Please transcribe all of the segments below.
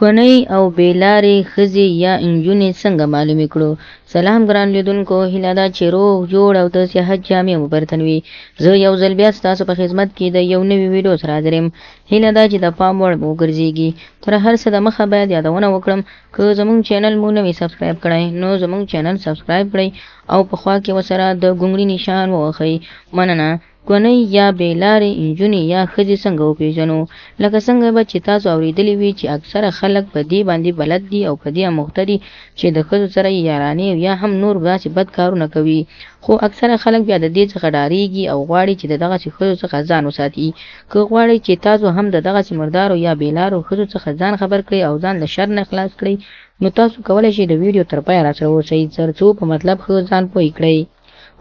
کونۍ او بېلارې ښځې یا نجونې څنګه معلومې کړو؟ سلام ګران لیدونکو، هیله ده چې روغ جوړ او د صحت جامې مو برتن وي. زه یو ځل بیا ستاسو په خدمت کې د یو نوي ویډیو سره حاضر یم. هیله ده چې د پام وړ مو وګرځېږي. تر هر څه دمخه باید یادونه وکړم، که زموږ چینل مو نه وي سبسکرایب کړی نو زموږ چینل سبسکرایب کړئ او په خوا کې ورسره د ګونګړي نشان ووهئ. مننه. کونۍ یا بېلارې نجونې یا ښځې څنګه وپېژنو؟ لکه څنګه به چې تاسو اورېدلي وي چې اکثره خلک په دې باندې بلد دي او په دې اموخته دي چې د ښځو سره یې یارانې یا هم نور داسې بد کارونه کوي، خو اکثره خلک بیا د دې څخه ډارېږي او غواړي چې د دغسې ښځو څخه ځان وساتي. که غواړئ چې تاسو هم د دغسې مردارو یا بېلارو ښځو څخه ځان خبر کړئ او ځان له شر نه خلاص کړئ، نو تاسو کولی شئ د ویډیو تر پایه راسره اوسئ تر څو په مطلب ښه ځان پوه کړئ.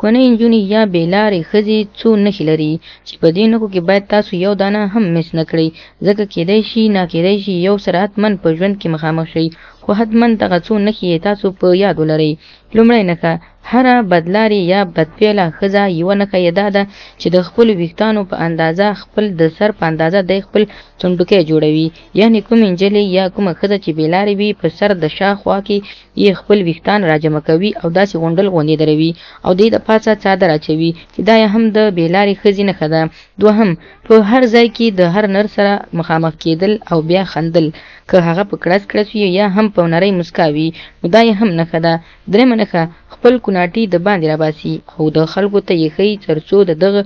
کونۍ نجونې یا بېلارې ښځې څو نښې لري چې په دې نښو کې باید تاسو یو دانه هم مس نه کړئ، ځکه کیدای شي ناکیدای شي یو سره حتما په ژوند کې مخامخ شئ، خو حتما دغه څو نښې یې تاسو په یاد ولرئ. لومړۍ نښه: هره بدلارې یا بدپیله ښځه یوه نښه یې دا ده چې د خپلو ویښتانو په اندازه خپل د سر په اندازه دی خپل څنډوکی جوړوي. یعنې کومې نجلۍ یا کومه ښځه چې بېلارې وي په سر د شا خوا کې یې خپل ویښتان راجمع کوي او داسې غونډل غوندې دروي او د د پاسه څادر اچوي، چې دا هم د بېلارې ښځې نښه ده. دوهم: په هر ځای کې د هر نر سره مخامخ کېدل او بیا خندل، که هغه په کړس کړس وي یا هم په نرۍ مسکا وي، نو دا یې هم نښه ده. درېیمه نښه: خپل کوناټي د باندې راباسي او د خلکو ته یې ښیي تر څو د دغه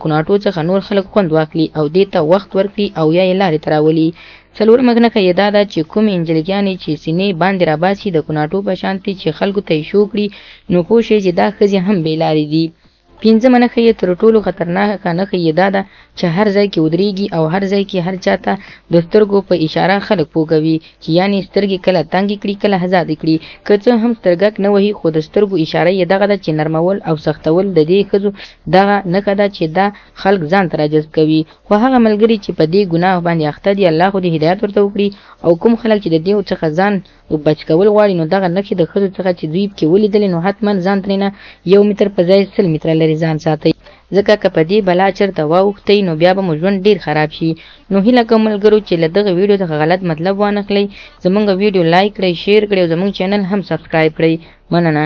کوناټو څخه نور خلک خوند واخلي او دې ته وخت ورکړي او یا یې لارې ته راولي. څلورمه نښه یې دا ده چې کومې نجلګیانې چې سینې باندې راباسي د کوناټو په شانتې چې خلکو ته یې شو کړي، نو پوه شئ چې دا ښځې هم بېلارې دي. پنځمه نښه یې تر ټولو خطرناکه نښه یې دا ده چې هر ځای کې ودرېږي او هر ځای کې هر چا ته د سترګو په اشاره خلک پوه کوي، چې یعنې سترګې کله تنګې کړي کله ازادې کړي. که څه هم سترګک نه وهي، خو د سترګو اشاره یې دغه ده چې نرمول او سختول د دې ښځو دغه نښه ده چې دا خلک ځان ته راجذب کوي. خو هغه ملګري چې په دې ګناه باندې اخته دي، الله خو دې هدایت ورته وکړي، او کوم خلک چې د دې څخه ځان بچ کول غواړي، نو دغه نښې د ښځو څخه چې دوی پکې ولیدلې، نو حتما ځان ترېنه 1 متر په ځای 100 متره لرې ځان ساتئ، ځکه که په دې بلا چېرته واوښتئ نو بیا به مو ژوند ډېر خراب شي. نو هیله کوم ملګرو چې له دغه ویډیو څخه غلط مطلب وانخلئ، زموږ ویډیو لایک کړئ، شیر کړئ او زموږ چینل هم سبسکرایب کړئ. مننه.